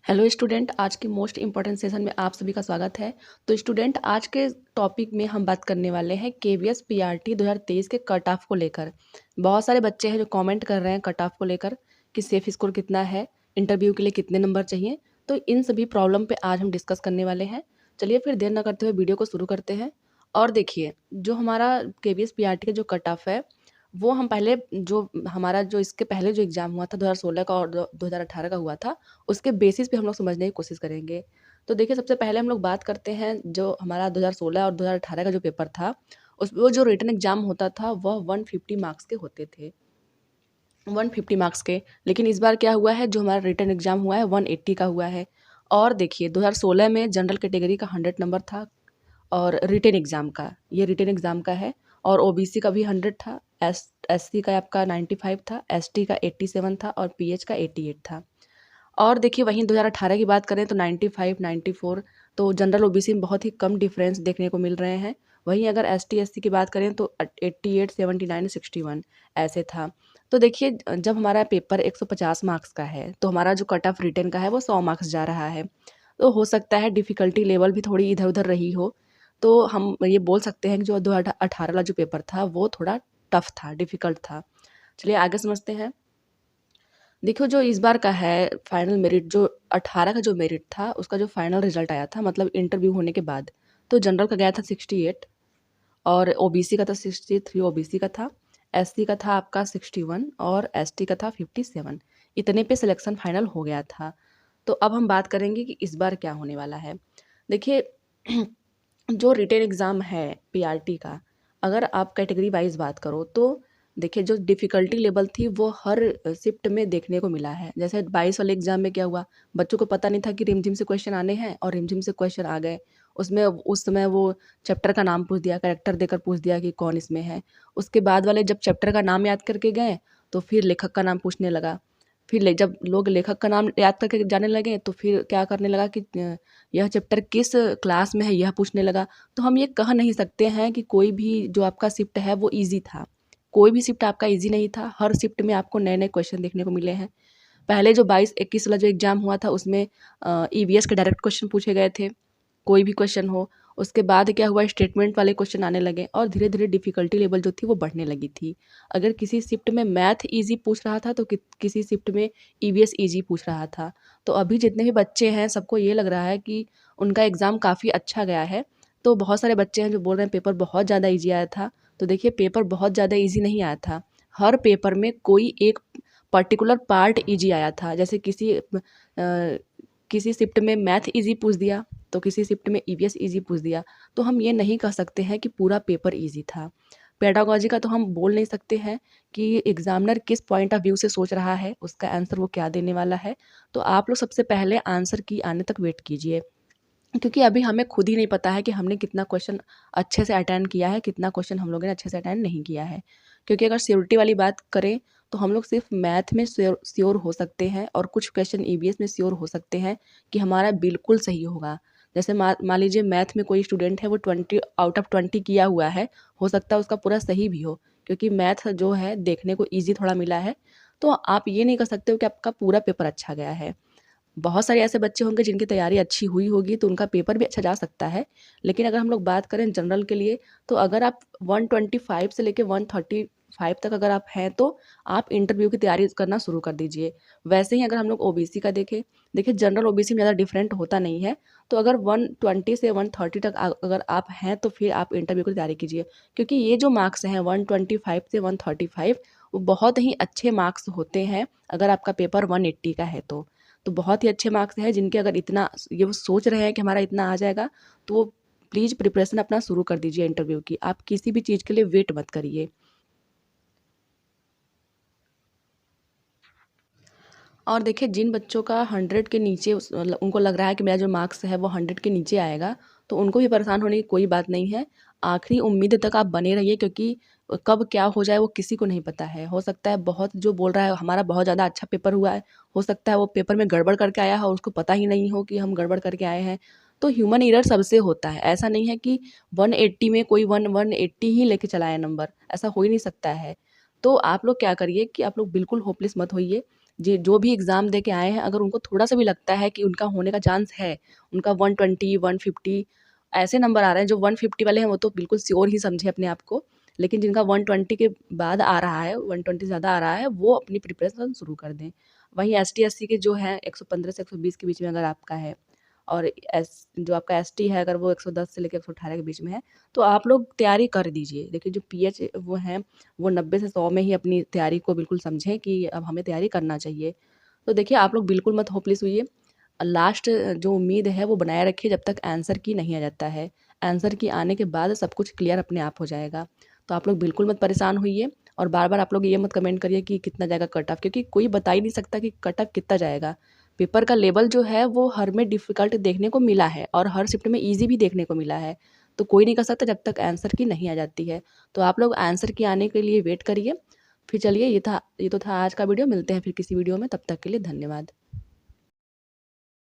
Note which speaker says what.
Speaker 1: Hello student, आज के most important session में आप सभी का स्वागत है। तो स्टूडेंट, आज के टॉपिक में हम बात करने वाले हैं केवीएस पीआरटी 2023 के कट ऑफ को लेकर। बहुत सारे बच्चे हैं जो कमेंट कर रहे हैं कट ऑफ को लेकर कि सेफ स्कोर कितना है, इंटरव्यू के लिए कितने नंबर चाहिए। तो इन सभी प्रॉब्लम पे आज हम डिस्कस करने वाले हैं। चलिए फिर देर न करते हुए वीडियो को शुरू करते हैं। और देखिए, जो हमारा केवीएस पीआरटी का जो कट ऑफ है वो हम पहले जो हमारा जो इसके पहले जो एग्ज़ाम हुआ था 2016 का और 2018 का हुआ था, उसके बेसिस पे हम लोग समझने की कोशिश करेंगे। तो देखिए, सबसे पहले हम लोग बात करते हैं जो हमारा 2016 और 2018 का जो पेपर था, उस वो जो रिटन एग्ज़ाम होता था वह 150 मार्क्स के होते थे, 150 मार्क्स के। लेकिन इस बार क्या हुआ है, जो हमारा रिटन एग्ज़ाम हुआ है 180 का हुआ है। और देखिए 2016 में जनरल कैटेगरी का 100 नंबर था और रिटेन एग्ज़ाम का, ये रिटेन एग्ज़ाम का है। और ओबीसी का भी 100 था, एससी का आपका 95 था, एसटी का 87 था और पीएच का 88 था। और देखिए वहीं 2018 की बात करें तो 95, 94, तो जनरल ओबीसी में बहुत ही कम डिफरेंस देखने को मिल रहे हैं। वहीं अगर एसटी एससी की बात करें तो 88, 79, 61 ऐसे था। तो देखिए जब हमारा पेपर 150 मार्क्स का है तो हमारा जो कट ऑफ रिटन का है वो 100 मार्क्स जा रहा है। तो हो सकता है डिफ़िकल्टी लेवल भी थोड़ी इधर-उधर रही हो। तो हम ये बोल सकते हैं कि जो 2018 वाला जो पेपर था वो थोड़ा टफ था, डिफ़िकल्ट था। चलिए आगे समझते हैं। देखो जो इस बार का है फाइनल मेरिट, जो 18 का जो मेरिट था उसका जो फाइनल रिजल्ट आया था, मतलब इंटरव्यू होने के बाद, तो जनरल का गया था 68 और ओबीसी का था 63, ओबीसी का था, एससी का था आपका 61 और एसटी का था 57। इतने पे सिलेक्शन फाइनल हो गया था। तो अब हम बात करेंगे कि इस बार क्या होने वाला है। देखिए जो रिटेन एग्ज़ाम है पीआरटी का, अगर आप कैटेगरी वाइज़ बात करो तो देखिए जो डिफ़िकल्टी लेवल थी वो हर शिफ्ट में देखने को मिला है। जैसे 22 वाले एग्ज़ाम में क्या हुआ, बच्चों को पता नहीं था कि रिमझिम से क्वेश्चन आने हैं और रिमझिम से क्वेश्चन आ गए। उसमें उस समय वो चैप्टर का नाम पूछ दिया, कैरेक्टर देकर पूछ दिया कि कौन इसमें है। उसके बाद वाले जब चैप्टर का नाम याद करके गए तो फिर लेखक का नाम पूछने लगा। फिर जब लोग लेखक का नाम याद करके जाने लगे तो फिर क्या करने लगा कि यह चैप्टर किस क्लास में है यह पूछने लगा। तो हम ये कह नहीं सकते हैं कि कोई भी जो आपका शिफ्ट है वो ईज़ी था। कोई भी शिफ्ट आपका ईज़ी नहीं था, हर शिफ्ट में आपको नए-नए क्वेश्चन देखने को मिले हैं। पहले जो 22-21 वाला जो एग्ज़ाम हुआ था उसमें ईवीएस के डायरेक्ट क्वेश्चन पूछे गए थे, कोई भी क्वेश्चन हो। उसके बाद क्या हुआ, स्टेटमेंट वाले क्वेश्चन आने लगे और धीरे-धीरे डिफ़िकल्टी लेवल जो थी वो बढ़ने लगी थी। अगर किसी शिफ्ट में मैथ ईज़ी पूछ रहा था तो किसी शिफ्ट में ईवीएस ईज़ी पूछ रहा था। तो अभी जितने भी बच्चे हैं सबको ये लग रहा है कि उनका एग्ज़ाम काफ़ी अच्छा गया है। तो बहुत सारे बच्चे हैं जो बोल रहे हैं पेपर बहुत ज़्यादा ईज़ी आया था। तो देखिए पेपर बहुत ज़्यादा ईज़ी नहीं आया था। हर पेपर में कोई एक पर्टिकुलर पार्ट ईज़ी आया था। जैसे किसी शिफ्ट में मैथ ईज़ी पूछ दिया, तो किसी शिफ्ट में ईवीएस ईज़ी पूछ दिया। तो हम ये नहीं कह सकते हैं कि पूरा पेपर ईज़ी था। पेडागोजी का तो हम बोल नहीं सकते हैं कि एग्ज़ामिनर किस पॉइंट ऑफ व्यू से सोच रहा है, उसका आंसर वो क्या देने वाला है। तो आप लोग सबसे पहले आंसर की आने तक वेट कीजिए। क्योंकि अभी हमें खुद ही नहीं पता है कि हमने कितना क्वेश्चन अच्छे से अटेंड किया है, कितना क्वेश्चन हम लोगों ने अच्छे से अटेंड नहीं किया है। क्योंकि अगर श्योरिटी वाली बात करें तो हम लोग सिर्फ मैथ में श्योर हो सकते हैं और कुछ क्वेश्चन ईवीएस में श्योर हो सकते हैं कि हमारा बिल्कुल सही होगा। जैसे मान लीजिए मैथ में कोई स्टूडेंट है वो 20 आउट ऑफ 20 किया हुआ है, हो सकता है उसका पूरा सही भी हो, क्योंकि मैथ जो है देखने को ईज़ी थोड़ा मिला है। तो आप ये नहीं कह सकते हो कि आपका पूरा पेपर अच्छा गया है। बहुत सारे ऐसे बच्चे होंगे जिनकी तैयारी अच्छी हुई होगी तो उनका पेपर भी अच्छा जा सकता है। लेकिन अगर हम लोग बात करें जनरल के लिए, तो अगर आप 125 से लेके 135 तक अगर आप हैं तो आप इंटरव्यू की तैयारी करना शुरू कर दीजिए। वैसे ही अगर हम लोग ओबीसी का देखें, देखिए जनरल ओबीसी में ज़्यादा डिफरेंट होता नहीं है। तो अगर 120 से 130 तक अगर आप हैं तो फिर आप इंटरव्यू की तैयारी कीजिए। क्योंकि ये जो मार्क्स हैं 125 से 135, वो बहुत ही अच्छे मार्क्स होते हैं अगर आपका पेपर 180 का है तो। तो बहुत ही अच्छे मार्क्स हैं जिनके अगर इतना ये वो सोच रहे हैं कि हमारा इतना आ जाएगा, तो वो प्लीज़ प्रिपरेशन अपना शुरू कर दीजिए इंटरव्यू की। आप किसी भी चीज़ के लिए वेट मत करिए। और देखिए जिन बच्चों का 100 के नीचे उनको लग रहा है कि मेरा जो मार्क्स है वो 100 के नीचे आएगा, तो उनको भी परेशान होने की कोई बात नहीं है। आखिरी उम्मीद तक आप बने रहिए, क्योंकि कब क्या हो जाए वो किसी को नहीं पता है। हो सकता है बहुत जो बोल रहा है हमारा बहुत ज़्यादा अच्छा पेपर हुआ है, हो सकता है वो पेपर में गड़बड़ करके आया हो और उसको पता ही नहीं हो कि हम गड़बड़ करके आए हैं। तो ह्यूमन एरर सबसे होता है। ऐसा नहीं है कि 180 में कोई 180 ही लेके चला आए नंबर, ऐसा हो ही नहीं सकता है। तो आप लोग क्या करिए कि आप लोग बिल्कुल होपलेस मत होइए। जी जो भी एग्ज़ाम दे के आए हैं, अगर उनको थोड़ा-सा भी लगता है कि उनका होने का चांस है, उनका 120, 150 ऐसे नंबर आ रहे हैं, जो 150 वाले हैं वो तो बिल्कुल श्योर ही समझें अपने आप को। लेकिन जिनका 120 के बाद आ रहा है, 120 से ज़्यादा आ रहा है, वो अपनी प्रिपरेशन शुरू कर दें। वहीं एसटी, एससी के जो हैं 115 से 120 के बीच में अगर आपका है, और एस जो आपका एसटी है अगर वो 110 से लेके 118 के बीच में है, तो आप लोग तैयारी कर दीजिए। देखिए जो पीएच वो हैं, वो 90 से 100 में ही अपनी तैयारी को बिल्कुल समझें कि अब हमें तैयारी करना चाहिए। तो देखिए आप लोग बिल्कुल मत होपलेस होइए। लास्ट जो उम्मीद है वो बनाए रखिए जब तक आंसर की नहीं आ जाता है। आंसर की आने के बाद सब कुछ क्लियर अपने आप हो जाएगा। तो आप लोग बिल्कुल मत परेशान होइए, और बार-बार आप लोग ये मत कमेंट करिए कि कितना जाएगा कट ऑफ, क्योंकि कोई बता ही नहीं सकता कि कट ऑफ कितना जाएगा। पेपर का लेवल जो है वो हर में डिफ़िकल्ट देखने को मिला है और हर शिफ्ट में ईज़ी भी देखने को मिला है। तो कोई नहीं कर सकता जब तक आंसर की नहीं आ जाती है। तो आप लोग आंसर की आने के लिए वेट करिए। फिर चलिए, ये तो था आज का वीडियो। मिलते हैं फिर किसी वीडियो में, तब तक के लिए धन्यवाद।